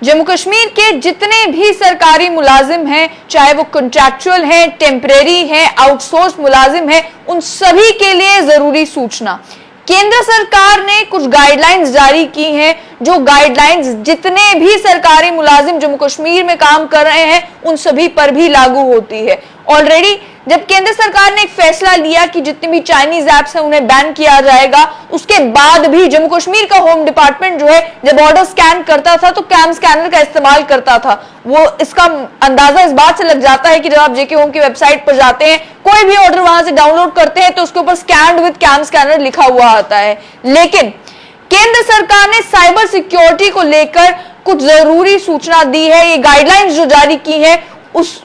जम्मू कश्मीर के जितने भी सरकारी मुलाजिम हैं, चाहे वो कॉन्ट्रैक्चुअल हैं, टेम्परेरी हैं, आउटसोर्स मुलाजिम हैं, उन सभी के लिए जरूरी सूचना। केंद्र सरकार ने कुछ गाइडलाइंस जारी की हैं, जो गाइडलाइंस जितने भी सरकारी मुलाजिम जम्मू कश्मीर में काम कर रहे हैं उन सभी पर भी लागू होती है। ऑलरेडी जब केंद्र सरकार ने एक फैसला लिया कि जितने भी चाइनीज ऐप्स हैं उन्हें बैन किया जाएगा, उसके बाद भी जम्मू कश्मीर का होम डिपार्टमेंट जो है जब ऑर्डर स्कैन करता था तो कैम स्कैनर का इस्तेमाल करता था। वो इसका अंदाजा इस बात से लग जाता है कि जब आप जेके होम की वेबसाइट पर जाते हैं, कोई भी ऑर्डर वहां से डाउनलोड करते हैं तो उसके ऊपर स्कैन्ड विद कैम स्कैनर लिखा हुआ आता है। लेकिन केंद्र सरकार ने साइबर सिक्योरिटी को लेकर कुछ जरूरी सूचना दी है। ये गाइडलाइंस जो जारी की है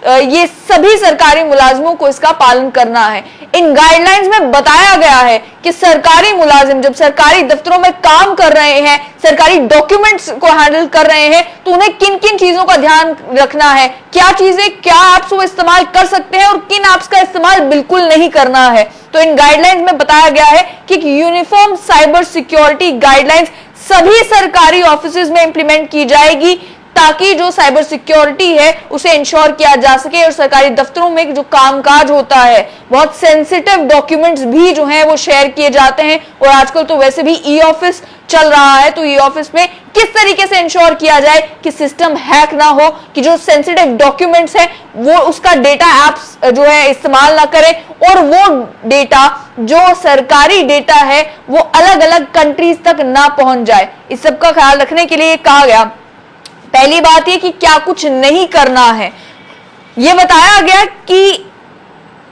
ये सभी सरकारी मुलाजिमों को इसका पालन करना है। इन गाइडलाइंस में बताया गया है कि सरकारी मुलाजिम जब सरकारी दफ्तरों में काम कर रहे हैं, सरकारी डॉक्यूमेंट्स को हैंडल कर रहे हैं, तो उन्हें किन किन चीजों का ध्यान रखना है, क्या चीजें, क्या ऐप्स वो इस्तेमाल कर सकते हैं और किन ऐप्स का इस्तेमाल बिल्कुल नहीं करना है। तो इन गाइडलाइंस में बताया गया है कि यूनिफॉर्म साइबर सिक्योरिटी गाइडलाइंस सभी सरकारी ऑफिसेज में इंप्लीमेंट की जाएगी, ताकि जो साइबर सिक्योरिटी है उसे इंश्योर किया जा सके। और सरकारी दफ्तरों में जो कामकाज होता है, बहुत सेंसिटिव डॉक्यूमेंट्स भी जो हैं वो शेयर किए जाते हैं, और आजकल तो वैसे भी ई ऑफिस चल रहा है, तो ई ऑफिस में किस तरीके से इंश्योर किया जाए कि सिस्टम हैक ना हो, कि जो सेंसिटिव डॉक्यूमेंट्स है वो उसका डेटा एप्स जो है इस्तेमाल ना करें, और वो डेटा जो सरकारी डेटा है वो अलग अलग कंट्रीज तक ना पहुंच जाए। इस सब का ख्याल रखने के लिए कहा गया। पहली बात ये कि क्या कुछ नहीं करना है, ये बताया गया कि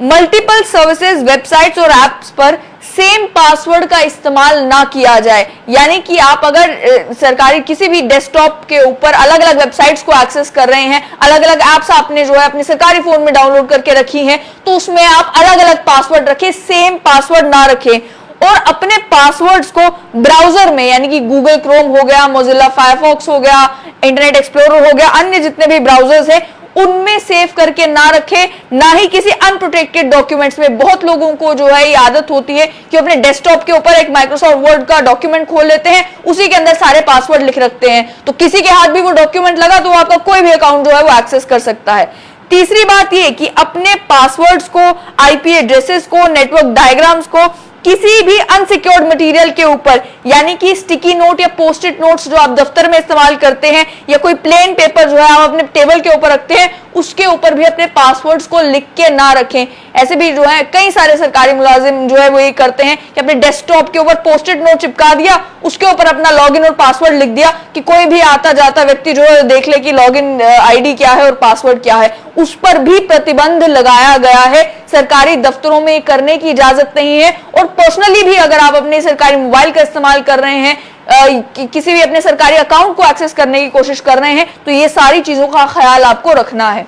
मल्टीपल सर्विसेज, वेबसाइट्स और एप्स पर सेम पासवर्ड का इस्तेमाल ना किया जाए। यानी कि आप अगर सरकारी किसी भी डेस्कटॉप के ऊपर अलग अलग वेबसाइट्स को एक्सेस कर रहे हैं, अलग अलग एप्स आपने जो है अपने सरकारी फोन में डाउनलोड करके रखी हैं, तो उसमें आप अलग अलग पासवर्ड रखें, सेम पासवर्ड ना रखें। और अपने पासवर्ड्स को ब्राउजर में, यानी कि गूगल क्रोम हो गया, मोजिल्ला फायरफॉक्स हो गया, इंटरनेट एक्सप्लोरर हो गया, अन्य जितने भी ब्राउजर्स हैं उनमें सेव करके ना रखें, ना ही किसी अनप्रोटेक्टेड डॉक्यूमेंट्स में। बहुत लोगों को जो है ये आदत होती है कि अपने डेस्कटॉप के ऊपर एक माइक्रोसॉफ्ट वर्ड का डॉक्यूमेंट खोल लेते हैं, उसी के अंदर सारे पासवर्ड लिख रखते हैं, तो किसी के हाथ भी वो डॉक्यूमेंट लगा तो आपका कोई भी अकाउंट जो है वो एक्सेस कर सकता है। तीसरी बात ये कि अपने पासवर्ड्स को, आईपी एड्रेसेस को, नेटवर्क डायग्राम्स को किसी भी अनसिक्योर्ड मटेरियल के ऊपर, यानी कि स्टिकी नोट या पोस्ट-इट नोट्स जो आप दफ्तर में इस्तेमाल करते हैं, या कोई प्लेन पेपर जो है आप अपने टेबल के ऊपर रखते हैं, उसके ऊपर भी अपने पासवर्ड्स को लिख के ना रखें। ऐसे भी जो है कई सारे सरकारी मुलाजिम जो है वो ये करते हैं कि अपने डेस्कटॉप के ऊपर पोस्ट-इट नोट चिपका दिया, उसके ऊपर अपना लॉगिन और पासवर्ड लिख दिया कि कोई भी आता जाता व्यक्ति जो है देख ले कि लॉगिन आईडी क्या है और पासवर्ड क्या है। उस पर भी प्रतिबंध लगाया गया है। सरकारी दफ्तरों में करने की इजाजत नहीं है। और पर्सनली भी अगर आप अपने सरकारी मोबाइल का इस्तेमाल कर रहे हैं, किसी भी अपने सरकारी अकाउंट को एक्सेस करने की कोशिश कर रहे हैं, तो ये सारी चीजों का ख्याल आपको रखना है।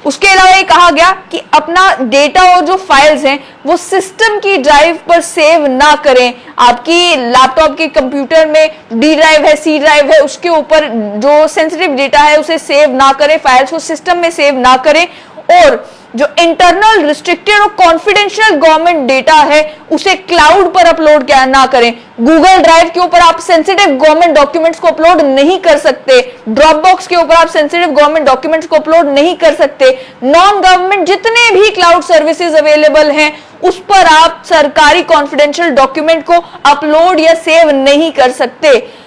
उसके अलावा ये कहा गया कि अपना डेटा और जो फाइल्स हैं वो सिस्टम की ड्राइव पर सेव ना करें। आपकी लैपटॉप के कंप्यूटर में डी ड्राइव है, सी ड्राइव है, उसके ऊपर जो सेंसिटिव डेटा है उसे सेव ना करें, फाइल्स को सिस्टम में सेव ना करें। और जो इंटरनल, रिस्ट्रिक्टेड और कॉन्फिडेंशियल गवर्नमेंट डेटा है उसे क्लाउड पर अपलोड ना करें। गूगल ड्राइव के ऊपर आप सेंसिटिव गवर्नमेंट डॉक्यूमेंट्स को अपलोड नहीं कर सकते। ड्रॉपबॉक्स के ऊपर आप सेंसिटिव गवर्नमेंट डॉक्यूमेंट्स को अपलोड नहीं कर सकते। नॉन गवर्नमेंट जितने भी क्लाउड सर्विसेज अवेलेबल हैं उस पर आप सरकारी कॉन्फिडेंशियल डॉक्यूमेंट को अपलोड या सेव नहीं कर सकते।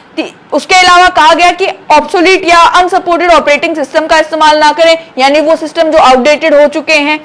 उसके अलावा कहा गया कि ऑब्सोलीट या अनसपोर्टेड ऑपरेटिंग सिस्टम का इस्तेमाल ना करें, यानी वो सिस्टम जो आउटडेटेड हो चुके हैं।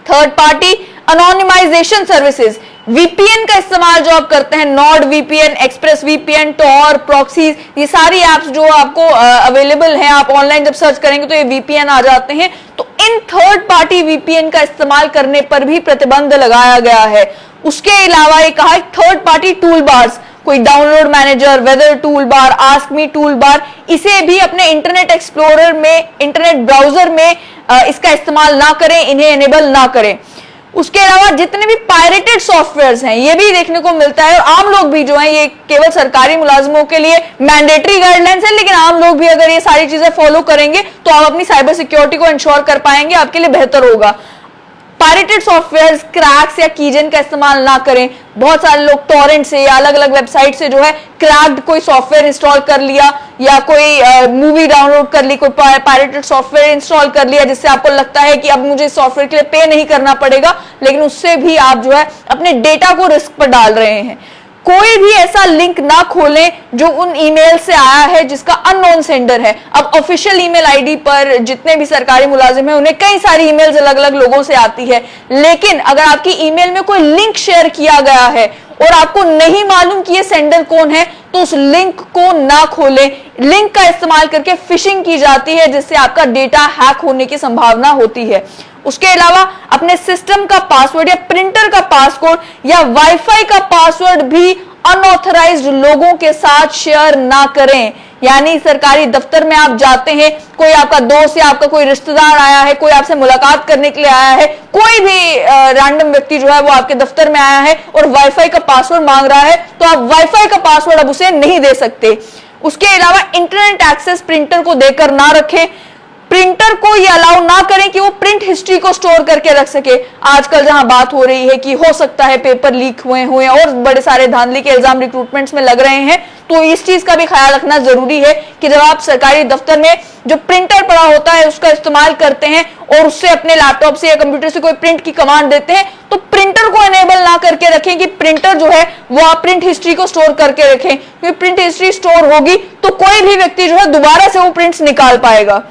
Third party anonymisation services, VPN का इस्तेमाल जो आप करते हैं, Nord VPN, Express VPN, Tor, proxies, ये सारी एप्स जो आपको अवेलेबल हैं, आप ऑनलाइन जब सर्च करेंगे तो ये वीपीएन आ जाते हैं। तो इन थर्ड पार्टी वीपीएन का इस्तेमाल करने पर भी प्रतिबंध लगाया गया है। उसके अलावा ये कहा थर्ड पार्टी टूल बार्स, कोई download manager, weather toolbar, ask me toolbar, इसे भी अपने इंटरनेट एक्सप्लोरर में, इंटरनेट ब्राउजर में इसका इस्तेमाल ना करें, इन्हें एनेबल ना करें। उसके अलावा जितने भी पायरेटेड सॉफ्टवेयर्स हैं ये भी देखने को मिलता है, और आम लोग भी जो हैं, ये केवल सरकारी मुलाजिमों के लिए मैंडेटरी गाइडलाइंस है, लेकिन आम लोग भी अगर ये सारी चीजें फॉलो करेंगे तो आप अपनी साइबर सिक्योरिटी को इंश्योर कर पाएंगे, आपके लिए बेहतर होगा। पायरेटेड सॉफ्टवेयर, क्रैक्स या कीजन का इस्तेमाल ना करें। बहुत सारे लोग टॉरेंट से या अलग अलग वेबसाइट से जो है क्रैक्ड कोई सॉफ्टवेयर इंस्टॉल कर लिया या कोई मूवी डाउनलोड कर ली, कोई पायरेटेड सॉफ्टवेयर इंस्टॉल कर लिया जिससे आपको लगता है कि अब मुझे सॉफ्टवेयर के लिए पे नहीं करना पड़ेगा, लेकिन उससे भी आप जो है अपने डेटा को रिस्क पर डाल रहे हैं। कोई भी ऐसा लिंक ना खोलें जो उन ईमेल से आया है जिसका अननोन सेंडर है। अब ऑफिशियल ईमेल आईडी पर जितने भी सरकारी मुलाजिम हैं उन्हें कई सारी ईमेल्स अलग अलग लोगों से आती है, लेकिन अगर आपकी ईमेल में कोई लिंक शेयर किया गया है और आपको नहीं मालूम कि ये सेंडर कौन है, तो उस लिंक को ना खोलें। लिंक का इस्तेमाल करके फिशिंग की जाती है जिससे आपका डेटा हैक होने की संभावना होती है। उसके अलावा अपने सिस्टम का पासवर्ड या प्रिंटर का पासवर्ड या वाईफाई का पासवर्ड भी अनऑथराइज्ड लोगों के साथ शेयर ना करें। यानी सरकारी दफ्तर में आप जाते हैं, कोई आपका दोस्त या आपका कोई रिश्तेदार आया है, कोई आपसे मुलाकात करने के लिए आया है, कोई भी रैंडम व्यक्ति जो है वो आपके दफ्तर में आया है और वाईफाई का पासवर्ड मांग रहा है, तो आप वाईफाई का पासवर्ड अब उसे नहीं दे सकते। उसके अलावा इंटरनेट एक्सेस प्रिंटर को देकर ना रखें। प्रिंटर को ये अलाउ ना करें कि वो प्रिंट हिस्ट्री को स्टोर करके रख सके। आजकल जहां बात हो रही है कि हो सकता है पेपर लीक हुए और बड़े सारे धांधली के इल्जाम रिक्रूटमेंट्स में लग रहे हैं, तो इस चीज का भी ख्याल रखना जरूरी है कि जब आप सरकारी दफ्तर में जो प्रिंटर पड़ा होता है उसका इस्तेमाल करते हैं और उससे अपने लैपटॉप से या कंप्यूटर से कोई प्रिंट की कमांड देते हैं, तो प्रिंटर को इनेबल ना करके रखें कि प्रिंटर जो है वो आप प्रिंट हिस्ट्री को स्टोर करके रखें, क्योंकि प्रिंट हिस्ट्री स्टोर होगी तो कोई भी व्यक्ति जो है दोबारा से वो प्रिंट्स निकाल पाएगा।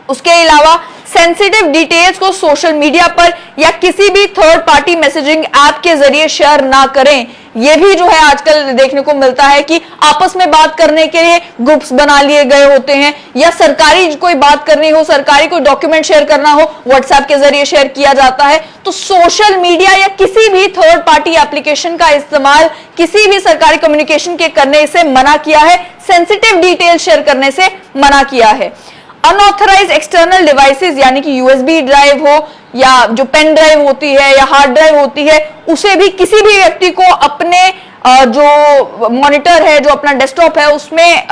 उसके अलावा सेंसिटिव डिटेल्स को सोशल मीडिया पर या किसी भी थर्ड पार्टी मैसेजिंग ऐप के जरिए शेयर ना करें। यह भी जो है आजकल देखने को मिलता है कि आपस में बात करने के लिए ग्रुप्स बना लिए गए होते हैं, या सरकारी कोई बात करनी हो, सरकारी कोई डॉक्यूमेंट शेयर करना हो, व्हाट्सएप के जरिए शेयर किया जाता है। तो सोशल मीडिया या किसी भी थर्ड पार्टी एप्लीकेशन का इस्तेमाल किसी भी सरकारी कम्युनिकेशन के करने से मना किया है, सेंसिटिव डिटेल शेयर करने से मना किया है। अनऑथराइज्ड एक्सटर्नल डिवाइसेस यानी कि यूएसबी ड्राइव हो या जो पेन ड्राइव होती है या हार्ड ड्राइव होती है, उसे भी किसी भी व्यक्ति को अपने जो मॉनिटर है, जो अपना डेस्कटॉप है, उसमें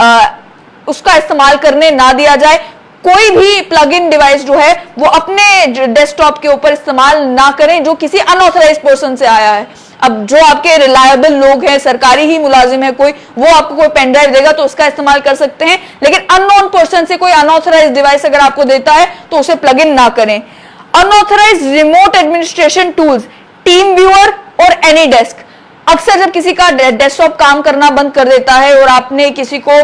उसका इस्तेमाल करने ना दिया जाए। कोई भी प्लग इन डिवाइस जो है वो अपने डेस्कटॉप के ऊपर इस्तेमाल ना करें जो किसी अनऑथराइज्ड पर्सन से आया है। अब जो आपके रिलायबल लोग हैं, सरकारी ही मुलाजिम है कोई, वो आपको कोई पेन ड्राइव देगा तो उसका इस्तेमाल कर सकते हैं, लेकिन अननोन पर्सन से कोई अनऑथराइज्ड डिवाइस अगर आपको देता है तो उसे प्लग इन ना करें। Unauthorised remote administration tools, TeamViewer और एनी डेस्क। अक्सर जब किसी का डेस्कटॉप काम करना बंद कर देता है और आपने किसी को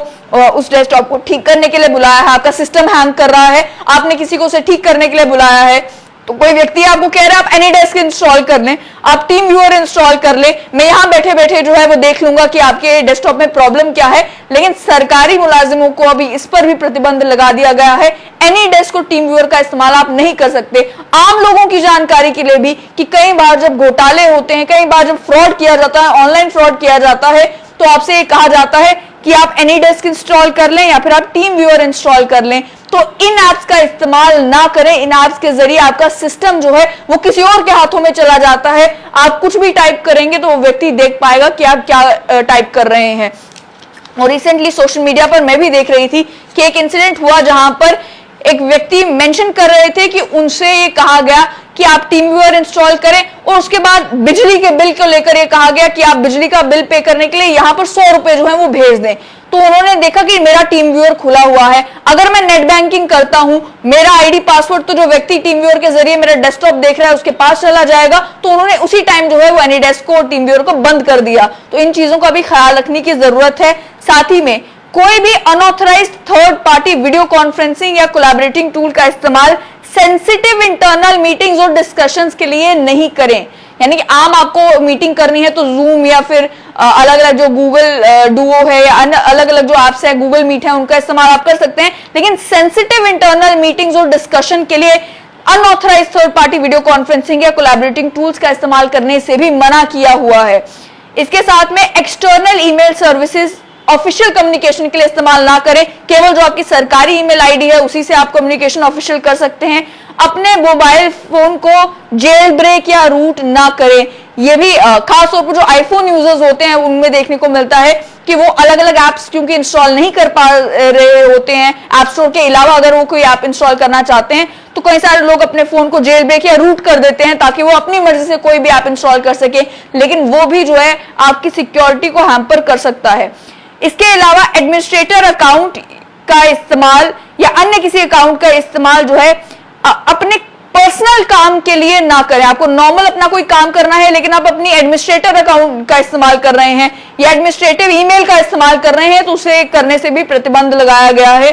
उस डेस्कटॉप को ठीक करने के लिए बुलाया है, आपका सिस्टम हैंग कर रहा है, आपने किसी को उसे ठीक करने के लिए बुलाया है, तो कोई व्यक्ति आपको कह रहा है आप एनी डेस्क इंस्टॉल कर लें, आप टीम व्यूअर इंस्टॉल कर लें, मैं यहां बैठे बैठे जो है वो देख लूंगा कि आपके डेस्कटॉप में प्रॉब्लम क्या है। लेकिन सरकारी मुलाजिमों को अभी इस पर भी प्रतिबंध लगा दिया गया है, एनी डेस्क और टीम व्यूअर का इस्तेमाल आप नहीं कर सकते। आम लोगों की जानकारी के लिए भी कि कई बार जब घोटाले होते हैं, कई बार जब फ्रॉड किया जाता है, ऑनलाइन फ्रॉड किया जाता है, तो आपसे ये कहा जाता है कि आप एनी डेस्क इंस्टॉल कर लें या फिर आप टीम व्यूअर इंस्टॉल कर लें। तो इन ऐप्स का इस्तेमाल ना करें। इन ऐप्स के जरिए आपका सिस्टम जो है वो किसी और के हाथों में चला जाता है। आप कुछ भी टाइप करेंगे तो वो व्यक्ति देख पाएगा कि आप क्या टाइप कर रहे हैं। और रिसेंटली सोशल मीडिया पर मैं भी देख रही थी कि एक इंसिडेंट हुआ जहां पर एक व्यक्ति मेंशन कर रहे थे कि उनसे ये कहा गया कि आप टीम व्यूअर इंस्टॉल करें, और उसके बाद बिजली के बिल को लेकर ये कहा गया कि आप बिजली का बिल पे करने के लिए यहां पर 100 रुपए जो है वो भेज दें। तो उन्होंने देखा कि मेरा टीम व्यूअर खुला हुआ है, अगर मैं नेट बैंकिंग करता हूं, मेरा आईडी पासवर्ड तो जो व्यक्ति टीम व्यूअर के जरिए मेरा डेस्कटॉप देख रहा है उसके पास चला जाएगा। तो उन्होंने उसी टाइम जो है वो एनी डेस्क को, टीम व्यूअर को बंद कर दिया। तो इन चीजों का भी ख्याल रखने की जरूरत है। साथ ही में कोई भी unauthorised third party video conferencing या कोलैबोरेटिंग टूल का इस्तेमाल सेंसिटिव इंटरनल मीटिंग्स और डिस्कशंस के लिए नहीं करें। यानी कि आम आपको मीटिंग करनी है तो जूम या फिर अलग अलग जो गूगल डुओ है या अलग अलग जो एप्स है, गूगल मीट है, उनका इस्तेमाल आप कर सकते हैं। लेकिन सेंसिटिव इंटरनल मीटिंग्स और डिस्कशन के लिए unauthorised third party video conferencing या कोलैबोरेटिंग टूल्स का इस्तेमाल करने से भी मना किया हुआ है। इसके साथ में external email services official communication के लिए इस्तेमाल ना करें। केवल जो आपकी सरकारी ईमेल आईडी है उसी से आप कम्युनिकेशन ऑफिशियल कर सकते हैं। अपने मोबाइल फोन को जेल ब्रेक या रूट ना करें। ये भी खास तौर पर जो आईफोन यूजर्स होते हैं उनमें देखने को मिलता है कि वो अलग अलग ऐप्स क्योंकि इंस्टॉल नहीं कर पा रहे होते हैं, ऐप स्टोर के अलावा अगर वो कोई ऐप इंस्टॉल करना चाहते हैं तो कई सारे लोग अपने फोन को जेल ब्रेक या रूट कर देते हैं ताकि वो अपनी मर्जी से कोई भी ऐप इंस्टॉल कर सके, लेकिन वो भी जो है आपकी सिक्योरिटी को हैम्पर कर सकता है। इसके अलावा एडमिनिस्ट्रेटर अकाउंट का इस्तेमाल या अन्य किसी अकाउंट का इस्तेमाल जो है अपने पर्सनल काम के लिए ना करें। आपको नॉर्मल अपना कोई काम करना है लेकिन आप अपनी एडमिनिस्ट्रेटर अकाउंट का इस्तेमाल कर रहे हैं या एडमिनिस्ट्रेटिव ईमेल का इस्तेमाल कर रहे हैं तो उसे करने से भी प्रतिबंध लगाया गया है।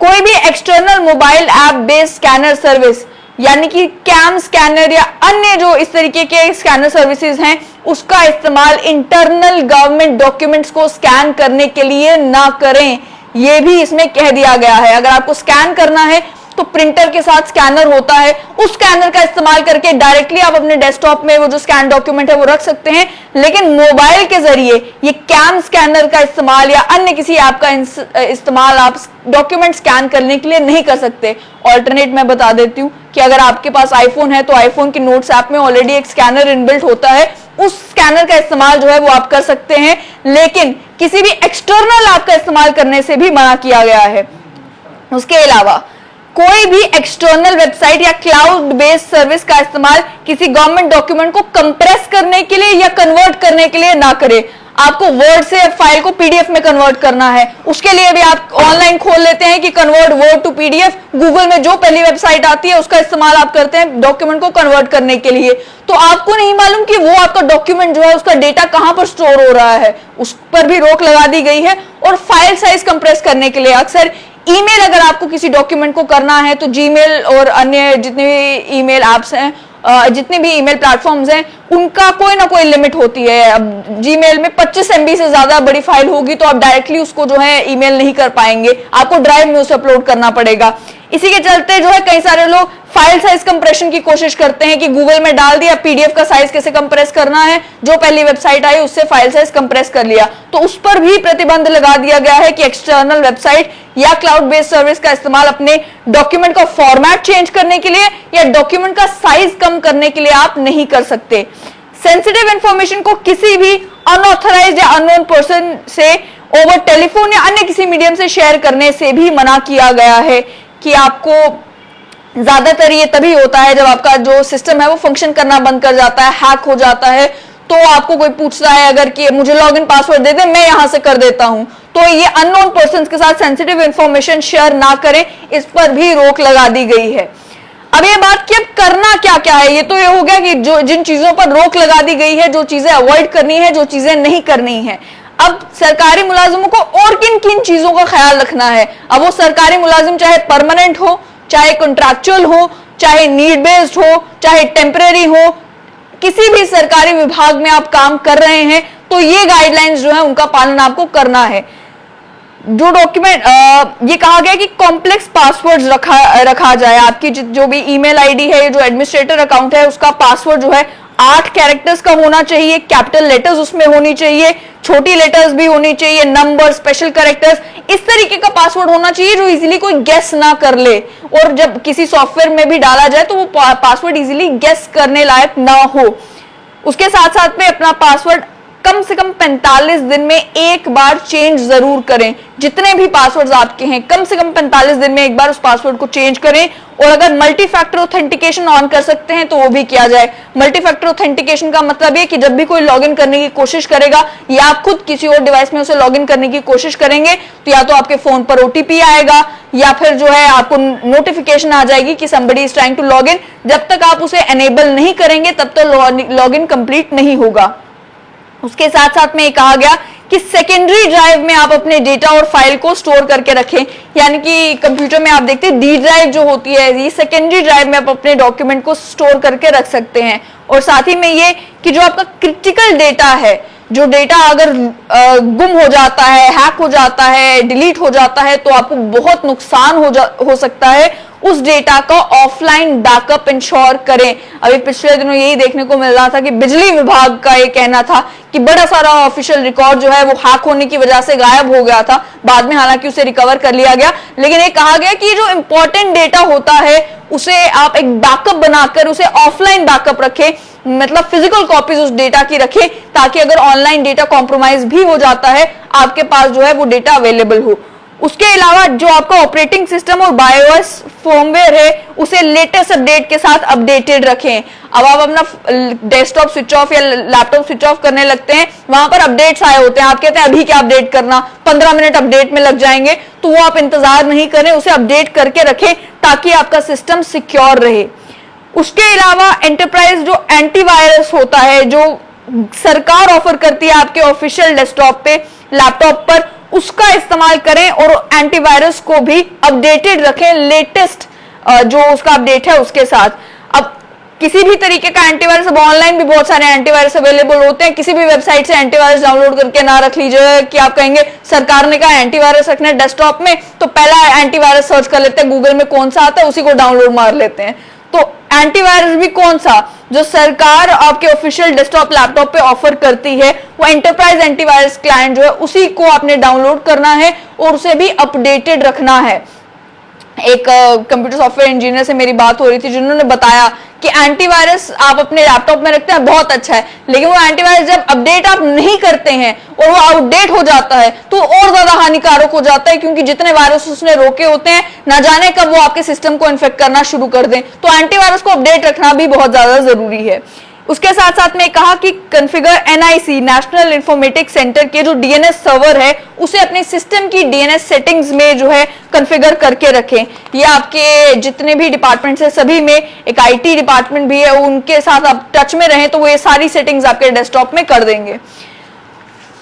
कोई भी external mobile app based scanner service यानी कि कैम स्कैनर या अन्य जो इस तरीके के स्कैनर सर्विसेज हैं उसका इस्तेमाल इंटरनल गवर्नमेंट डॉक्यूमेंट्स को स्कैन करने के लिए ना करें, यह भी इसमें कह दिया गया है। अगर आपको स्कैन करना है तो प्रिंटर के साथ स्कैनर होता है, उस स्कैनर का इस्तेमाल करके डायरेक्टली आप अपने डेस्कटॉप में वो जो स्कैन डॉक्यूमेंट है वो रख सकते हैं, लेकिन मोबाइल के जरिए ये कैम स्कैनर का इस्तेमाल या अन्य किसी ऐप का इस्तेमाल आप डॉक्यूमेंट स्कैन करने के लिए नहीं कर सकते। ऑल्टरनेट मैं बता देती हूँ कि अगर आपके पास आईफोन है तो आईफोन की नोट्स ऐप में ऑलरेडी एक स्कैनर इनबिल्ट होता है, उस स्कैनर का इस्तेमाल जो है वो आप कर सकते हैं, लेकिन किसी भी एक्सटर्नल ऐप का इस्तेमाल करने से भी मना किया गया है। उसके अलावा कोई भी एक्सटर्नल वेबसाइट या क्लाउड बेस्ड सर्विस का इस्तेमाल किसी गवर्नमेंट डॉक्यूमेंट को कंप्रेस करने के लिए या कन्वर्ट करने के लिए ना करें। आपको वर्ड से फाइल को पीडीएफ में कन्वर्ट करना है, उसके लिए भी आप ऑनलाइन खोल लेते हैं कि convert Word to PDF, Google में जो पहली वेबसाइट आती है उसका इस्तेमाल आप करते हैं डॉक्यूमेंट को कन्वर्ट करने के लिए, तो आपको नहीं मालूम कि वो आपका डॉक्यूमेंट जो है उसका डेटा कहां पर स्टोर हो रहा है, उस पर भी रोक लगा दी गई है। और फाइल साइज कंप्रेस करने के लिए अक्सर ईमेल अगर आपको किसी डॉक्यूमेंट को करना है तो जीमेल और अन्य जितने भी ईमेल ऐप्स हैं, जितने भी ईमेल प्लेटफॉर्म्स हैं, उनका कोई ना कोई लिमिट होती है। अब जीमेल में 25 MB से ज्यादा बड़ी फाइल होगी तो आप डायरेक्टली उसको जो है ईमेल नहीं कर पाएंगे, आपको ड्राइव में उसे अपलोड करना पड़ेगा। इसी के चलते जो है कई सारे लोग फाइल साइज कंप्रेशन की कोशिश करते हैं कि गूगल में डाल दिया पीडीएफ का साइज कैसे कंप्रेस करना है, जो पहली वेबसाइट आई उससे फाइल साइज कंप्रेस कर लिया, तो उस पर भी प्रतिबंध लगा दिया गया है कि एक्सटर्नल वेबसाइट या क्लाउड बेस्ड सर्विस का इस्तेमाल अपने डॉक्यूमेंट का फॉर्मेट चेंज करने के लिए या डॉक्यूमेंट का साइज कम करने के लिए आप नहीं कर सकते। सेंसिटिव इंफॉर्मेशन को किसी भी अनऑथराइज्ड या अननोन पर्सन से ओवर टेलीफोन या अन्य किसी मीडियम से शेयर करने से भी मना किया गया है कि आपको ज्यादातर ये तभी होता है जब आपका जो सिस्टम है वो फंक्शन करना बंद कर जाता है, हैक हो जाता है, तो आपको कोई पूछता है अगर कि मुझे लॉगिन पासवर्ड दे दे मैं यहां से कर देता हूं, तो ये अननोन पर्संस के साथ सेंसिटिव इंफॉर्मेशन शेयर ना करें, इस पर भी रोक लगा दी गई है। अब ये बात कि अब करना क्या क्या है, ये तो ये हो गया कि जो जिन चीजों पर रोक लगा दी गई है, जो चीजें अवॉइड करनी है, जो चीजें नहीं करनी है। अब सरकारी मुलाजिमों को और किन किन चीजों का ख्याल रखना है। अब वो सरकारी मुलाजिम चाहे परमानेंट हो, चाहे कॉन्ट्रैक्चुअल हो, चाहे नीड बेस्ड हो, चाहे टेम्परेरी हो, किसी भी सरकारी विभाग में आप काम कर रहे हैं तो ये गाइडलाइंस जो है उनका पालन आपको करना है। जो डॉक्यूमेंट ये कहा गया कि कॉम्प्लेक्स पासवर्ड रखा जाए, आपकी जो भी ईमेल आईडी है, जो एडमिनिस्ट्रेटर अकाउंट है, उसका पासवर्ड जो है 8 कैरेक्टर्स का होना चाहिए, कैपिटल लेटर्स उसमें होनी चाहिए, छोटी लेटर्स भी होनी चाहिए, नंबर, स्पेशल कैरेक्टर्स, इस तरीके का पासवर्ड होना चाहिए जो इजीली कोई गेस ना कर ले, और जब किसी सॉफ्टवेयर में भी डाला जाए तो वो पासवर्ड इजीली गेस करने लायक ना हो। उसके साथ साथ में अपना पासवर्ड कम से कम 45 दिन में एक बार चेंज जरूर करें। जितने भी पासवर्ड्स आपके हैं कम से कम 45 दिन में एक बार उस पासवर्ड को चेंज करें, और अगर मल्टी फैक्टर ऑथेंटिकेशन ऑन कर सकते हैं तो वो भी किया जाए। मल्टी फैक्टर ऑथेंटिकेशन का मतलब है कि जब भी कोई लॉगिन करने की कोशिश करेगा या आप खुद किसी और डिवाइस में उसे लॉगिन करने की कोशिश करेंगे तो या तो आपके फोन पर ओटीपी आएगा या फिर जो है आपको नोटिफिकेशन आ जाएगी कि somebody is trying to log in। जब तक आप उसे एनेबल नहीं करेंगे तब तक लॉगिन कंप्लीट नहीं होगा। उसके साथ साथ में ये कहा गया कि सेकेंडरी ड्राइव में आप अपने डेटा और फाइल को स्टोर करके रखें, यानी कि कंप्यूटर में आप देखते हैं डी ड्राइव जो होती है, ये सेकेंडरी ड्राइव में आप अपने डॉक्यूमेंट को स्टोर करके रख सकते हैं। और साथ ही में ये कि जो आपका क्रिटिकल डेटा है, जो डेटा अगर गुम हो जाता है, हैक हो जाता है, डिलीट हो जाता है तो आपको बहुत नुकसान हो सकता है, उस डेटा का ऑफलाइन बैकअप इंश्योर करें। अभी पिछले दिनों यही देखने को मिल रहा था कि बिजली विभाग का ये कहना था कि बड़ा सारा ऑफिशियल रिकॉर्ड जो है वो हैक होने की वजह से गायब हो गया था, बाद में हालांकि उसे रिकवर कर लिया गया, लेकिन ये कहा गया कि जो इंपॉर्टेंट डेटा होता है उसे आप एक बैकअप बनाकर उसे ऑफलाइन बैकअप रखें, मतलब फिजिकल कॉपीज उस डेटा की रखें, ताकि अगर ऑनलाइन डेटा कॉम्प्रोमाइज भी हो जाता है आपके पास जो है वो डेटा अवेलेबल हो। उसके अलावा जो आपका ऑपरेटिंग सिस्टम और बायोस फर्मवेयर है उसे लेटेस्ट अपडेट के साथ अपडेटेड रखें। अब आप अपना डेस्कटॉप स्विच ऑफ या लैपटॉप स्विच ऑफ करने लगते हैं, वहां पर अपडेट्स आए होते हैं, आप कहते हैं अभी क्या अपडेट करना, 15 मिनट अपडेट में लग जाएंगे, तो वो आप इंतजार नहीं करें, उसे अपडेट करके रखें ताकि आपका सिस्टम सिक्योर रहे। उसके अलावा एंटरप्राइज जो एंटीवायरस होता है जो सरकार ऑफर करती है आपके ऑफिशियल डेस्कटॉप पे, लैपटॉप पर, उसका इस्तेमाल करें और एंटीवायरस को भी अपडेटेड रखें लेटेस्ट जो उसका अपडेट है उसके साथ। अब किसी भी तरीके का एंटीवायरस, अब ऑनलाइन भी बहुत सारे एंटीवायरस अवेलेबल होते हैं, किसी भी वेबसाइट से एंटीवायरस डाउनलोड करके ना रख लीजिए कि आप कहेंगे सरकार ने कहा एंटीवायरस रखना है डेस्कटॉप में, तो पहला एंटीवायरस सर्च कर लेते हैं गूगल में कौन सा आता है, उसी को डाउनलोड मार लेते हैं। तो एंटीवायरस भी कौन सा, जो सरकार आपके ऑफिशियल डेस्कटॉप लैपटॉप पे ऑफर करती है, वो एंटरप्राइज एंटीवायरस क्लाइंट जो है उसी को आपने डाउनलोड करना है और उसे भी अपडेटेड रखना है। एक कंप्यूटर सॉफ्टवेयर इंजीनियर से मेरी बात हो रही थी जिन्होंने बताया कि एंटीवायरस आप अपने लैपटॉप में रखते हैं बहुत अच्छा है, लेकिन वो एंटीवायरस जब अपडेट आप नहीं करते हैं और वो आउटडेट हो जाता है तो और ज्यादा हानिकारक हो जाता है, क्योंकि जितने वायरस उसने रोके होते हैं ना जाने कब वो आपके सिस्टम को इन्फेक्ट करना शुरू कर दें। तो एंटीवायरस को अपडेट रखना भी बहुत ज्यादा जरूरी है। उसके साथ साथ में कहा कि configure NIC national informatics centre के जो डीएनएस सर्वर है उसे अपने सिस्टम की डीएनएस सेटिंग्स में जो है कॉन्फ़िगर करके रखें। ये आपके जितने भी डिपार्टमेंट्स है सभी में, एक आईटी डिपार्टमेंट भी है, उनके साथ आप टच में रहें तो वो ये सारी सेटिंग्स आपके डेस्कटॉप में कर देंगे।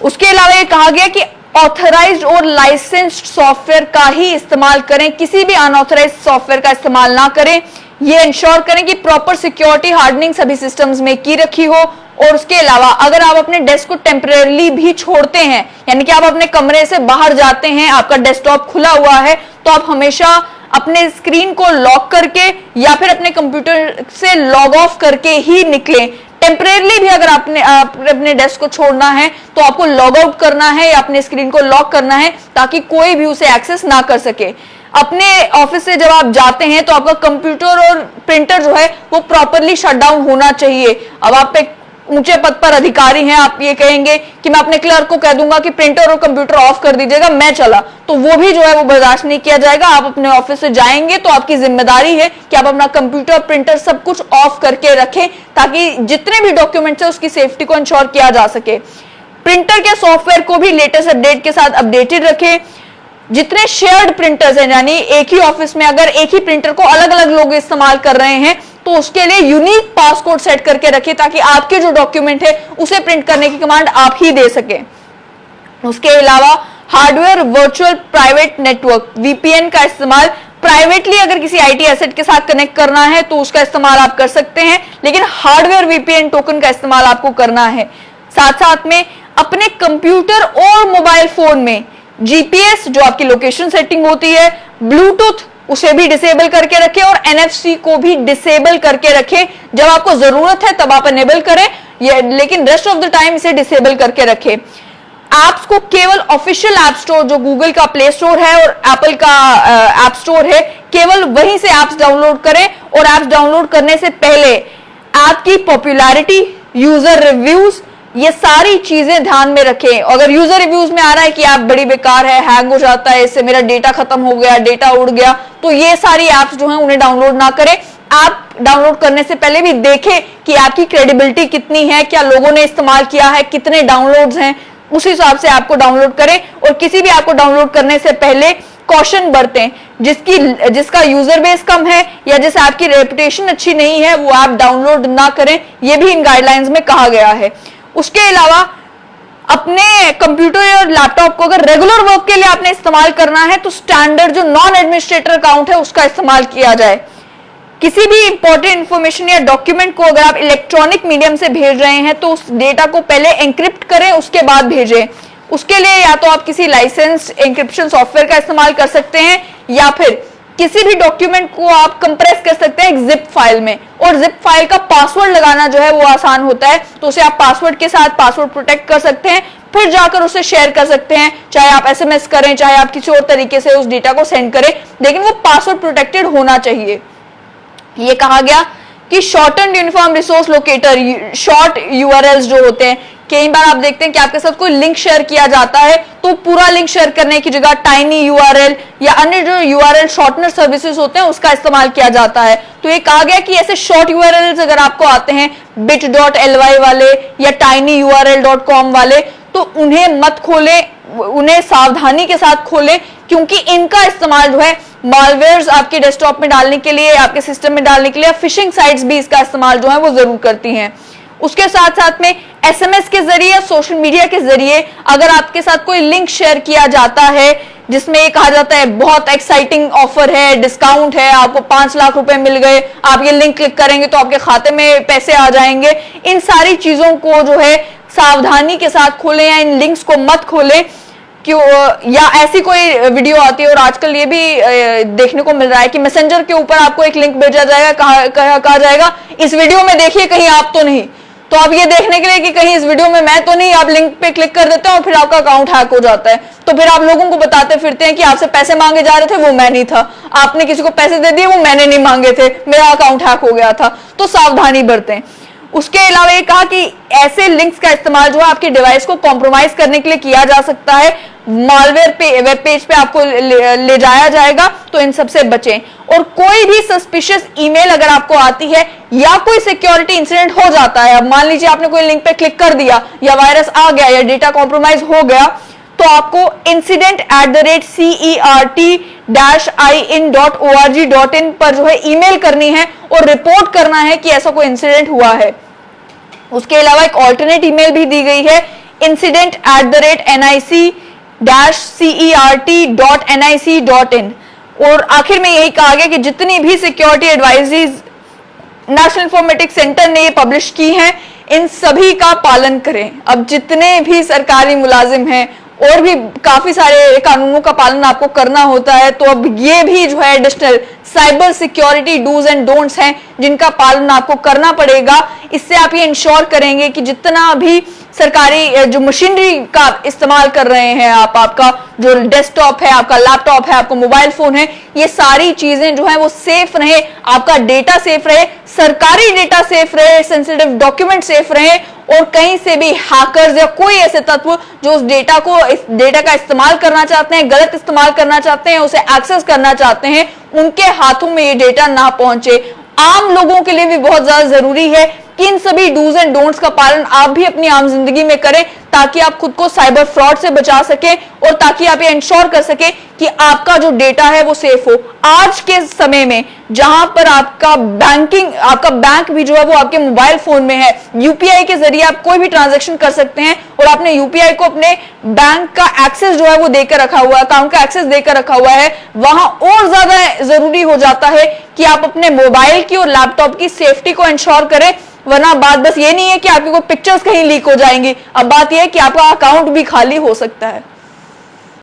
उसके अलावा ये कहा गया कि ऑथराइज्ड और लाइसेंस्ड सॉफ्टवेयर का ही इस्तेमाल करें, किसी भी अनऑथराइज्ड सॉफ्टवेयर का इस्तेमाल ना करें। ये इंश्योर करें कि प्रॉपर सिक्योरिटी हार्डनिंग सभी सिस्टम्स में की रखी हो। और उसके अलावा अगर आप अपने डेस्क को टेम्परेरी भी छोड़ते हैं, यानी कि आप अपने कमरे से बाहर जाते हैं, आपका डेस्कटॉप खुला हुआ है, तो आप हमेशा अपने स्क्रीन को लॉक करके या फिर अपने कंप्यूटर से लॉग ऑफ करके ही निकलें। टेम्परेरी भी अगर आपने अपने डेस्क को छोड़ना है तो आपको लॉग आउट करना है या अपने स्क्रीन को लॉक करना है ताकि कोई भी उसे एक्सेस ना कर सके। अपने ऑफिस से जब आप जाते हैं तो आपका कंप्यूटर और प्रिंटर जो है वो प्रॉपरली शट डाउन होना चाहिए। अब आप एक ऊंचे पद पर अधिकारी हैं, आप ये कहेंगे कि मैं अपने क्लर्क को कह दूंगा कि प्रिंटर और कंप्यूटर ऑफ कर दीजिएगा, मैं चला, तो वो भी जो है वो बर्दाश्त नहीं किया जाएगा। आप अपने ऑफिस से जाएंगे तो आपकी जिम्मेदारी है कि आप अपना कंप्यूटर प्रिंटर सब कुछ ऑफ करके रखें ताकि जितने भी डॉक्यूमेंट्स है उसकी सेफ्टी को इंश्योर किया जा सके। प्रिंटर के सॉफ्टवेयर को भी लेटेस्ट अपडेट के साथ अपडेटेड रखें। जितने शेयर्ड प्रिंटर्स हैं, यानी एक ही ऑफिस में अगर एक ही प्रिंटर को अलग अलग लोग इस्तेमाल कर रहे हैं तो उसके लिए यूनिक पासकोड सेट करके रखें ताकि आपके जो डॉक्यूमेंट है उसे प्रिंट करने की कमांड आप ही दे सके। उसके अलावा hardware virtual private network VPN का इस्तेमाल प्राइवेटली अगर किसी आईटी एसेट के साथ कनेक्ट करना है तो उसका इस्तेमाल आप कर सकते हैं, लेकिन हार्डवेयर वीपीएन टोकन का इस्तेमाल आपको करना है। साथ साथ में अपने कंप्यूटर और मोबाइल फोन में जीपीएस जो आपकी लोकेशन सेटिंग होती है, ब्लूटूथ उसे भी डिसेबल करके रखें और एनएफसी को भी डिसेबल करके रखें। जब आपको जरूरत है तब आप एनेबल करें, लेकिन रेस्ट ऑफ द टाइम इसे डिसेबल करके रखें। ऐप्स को केवल ऑफिशियल ऐप स्टोर जो गूगल का प्ले स्टोर है और एप्पल का ऐप स्टोर है, केवल वहीं से ऐप्स डाउनलोड करें और ऐप्स डाउनलोड करने से पहले ऐप की पॉपुलैरिटी, यूजर रिव्यूज, ये सारी चीजें ध्यान में रखें। अगर यूजर रिव्यूज में आ रहा है कि ऐप बड़ी बेकार है, हैंग हो जाता है, इससे मेरा डेटा खत्म हो गया, डेटा उड़ गया, तो ये सारी ऐप्स जो हैं उन्हें डाउनलोड ना करें। ऐप डाउनलोड करने से पहले भी देखें कि ऐप की क्रेडिबिलिटी कितनी है, क्या लोगों ने इस्तेमाल किया है, कितने डाउनलोड्स हैं, उस हिसाब से ऐप को डाउनलोड करें। और किसी भी ऐप को डाउनलोड करने से पहले कॉशन बरतें। जिसका यूजर बेस कम है या जिस ऐप की रेपुटेशन अच्छी नहीं है वो ऐप डाउनलोड ना करें, यह भी इन गाइडलाइंस में कहा गया है। उसके अलावा अपने कंप्यूटर और लैपटॉप को अगर रेगुलर वर्क के लिए आपने इस्तेमाल करना है तो स्टैंडर्ड जो नॉन एडमिनिस्ट्रेटर अकाउंट है उसका इस्तेमाल किया जाए। किसी भी इंपॉर्टेंट इंफॉर्मेशन या डॉक्यूमेंट को अगर आप इलेक्ट्रॉनिक मीडियम से भेज रहे हैं तो उस डेटा को पहले एन्क्रिप्ट करें, उसके बाद भेजें। उसके लिए या तो आप किसी लाइसेंस्ड एन्क्रिप्शन सॉफ्टवेयर का इस्तेमाल कर सकते हैं या फिर किसी भी डॉक्यूमेंट को आप कंप्रेस कर सकते हैं एक जिप फाइल में, और जिप फाइल का पासवर्ड लगाना जो है वो आसान होता है, तो उसे आप पासवर्ड के साथ पासवर्ड प्रोटेक्ट कर सकते हैं, फिर जाकर उसे शेयर कर सकते हैं। चाहे आप एसएमएस करें, चाहे आप किसी और तरीके से उस डेटा को सेंड करें, लेकिन वो पासवर्ड प्रोटेक्टेड होना चाहिए। ये कहा गया कि shorten uniform resource locator, short URLs जो होते हैं, कई बार आप देखते हैं कि आपके साथ कोई लिंक शेयर किया जाता है तो पूरा लिंक शेयर करने की जगह टाइनी यूआरएल या अन्य जो यूआरएल शॉर्टनर सर्विसेज होते हैं उसका इस्तेमाल किया जाता है। तो ये कहा गया कि ऐसे शॉर्ट यूआरएल्स अगर आपको आते हैं bit.ly वाले या tinyurl.com वाले, तो उन्हें मत खोलें, उन्हें सावधानी के साथ खोलें, क्योंकि इनका इस्तेमाल जो है मालवेयर्स आपके डेस्कटॉप में डालने के लिए, आपके सिस्टम में डालने के लिए, फिशिंग साइट्स भी इसका इस्तेमाल जो है वो जरूर करती हैं। उसके साथ साथ में एसएमएस के जरिए, सोशल मीडिया के जरिए अगर आपके साथ कोई लिंक शेयर किया जाता है जिसमें ये कहा जाता है बहुत एक्साइटिंग ऑफर है, डिस्काउंट है, आपको 5 लाख रुपए मिल गए, आप ये लिंक क्लिक करेंगे तो आपके खाते में पैसे आ जाएंगे, इन सारी चीजों को जो है सावधानी के साथ खोलें या इन लिंक्स को मत खोलें। क्यों, या ऐसी कोई वीडियो आती है और आजकल ये भी देखने को मिल रहा है कि मैसेंजर के ऊपर आपको एक लिंक भेजा जाएगा, कहा जाएगा इस वीडियो में देखिए कहीं आप तो नहीं। तो आप ये देखने के लिए कि कहीं इस वीडियो में मैं तो नहीं, आप लिंक पे क्लिक कर देते हैं और फिर आपका अकाउंट हैक हो जाता है। तो फिर आप लोगों को बताते फिरते हैं कि आपसे पैसे मांगे जा रहे थे, वो मैं नहीं था, आपने किसी को पैसे दे दिए, वो मैंने नहीं मांगे थे, मेरा अकाउंट हैक हो गया था। तो सावधानी बरतें। उसके अलावा ये कहा कि ऐसे लिंक्स का इस्तेमाल जो है आपके डिवाइस को कॉम्प्रोमाइज करने के लिए किया जा सकता है, मालवेयर पे वेब पेज पे आपको ले जाया जाएगा, तो इन सबसे बचें। और कोई भी सस्पिशियस ईमेल अगर आपको आती है या कोई सिक्योरिटी इंसिडेंट हो जाता है, अब मान लीजिए आपने कोई लिंक पे क्लिक कर दिया या वायरस आ गया या डेटा कॉम्प्रोमाइज हो गया, तो आपको incident@cert-in.org.in पर जो है ईमेल करनी है और रिपोर्ट करना है कि ऐसा कोई इंसिडेंट हुआ है। उसके अलावा एक ऑल्टरनेट ईमेल भी दी गई है, incident@nic.cert.nic.in। और आखिर में यही कहा गया कि जितनी भी security advisories national informatics centre ने ये पब्लिश की हैं, इन सभी का पालन करें। अब जितने भी सरकारी मुलाजिम हैं और भी काफी सारे कानूनों का पालन आपको करना होता है, तो अब ये भी जो है additional cyber security dos and don'ts हैं जिनका पालन आपको करना पड़ेगा। इससे आप ये इंश्योर करेंगे कि जितना भी सरकारी जो मशीनरी का इस्तेमाल कर रहे हैं आप, आपका जो डेस्कटॉप है, आपका लैपटॉप है, आपका मोबाइल फोन है, ये सारी चीजें जो है वो सेफ रहे, आपका डेटा सेफ रहे, सरकारी डेटा सेफ रहे, सेंसिटिव डॉक्यूमेंट सेफ रहे, और कहीं से भी हैकर्स या कोई ऐसे तत्व जो उस डेटा का इस्तेमाल करना चाहते हैं, गलत इस्तेमाल करना चाहते हैं, उसे एक्सेस करना चाहते हैं, उनके हाथों में ये डेटा ना पहुंचे। आम लोगों के लिए भी बहुत ज्यादा जरूरी है कि इन सभी डूज एंड डोंट्स का पालन आप भी अपनी आम जिंदगी में करें, ताकि आप खुद को साइबर फ्रॉड से बचा सके और ताकि आप ये इंश्योर कर सके कि आपका जो डेटा है वो सेफ हो। आज के समय में जहां पर आपका बैंक भी जो है वो आपके मोबाइल फोन में है, यूपीआई के जरिए आप कोई भी ट्रांजैक्शन कर सकते हैं, और आपने यूपीआई को अपने बैंक का एक्सेस जो है वो देकर रखा हुआ है, अकाउंट का एक्सेस देकर रखा हुआ है, वहां और ज्यादा जरूरी हो जाता है कि आप अपने मोबाइल की और लैपटॉप की सेफ्टी को इंश्योर करें। वरना बात बस ये नहीं है कि आपकी कोई पिक्चर्स कहीं लीक हो जाएंगी, अब बात यह है कि आपका अकाउंट भी खाली हो सकता है।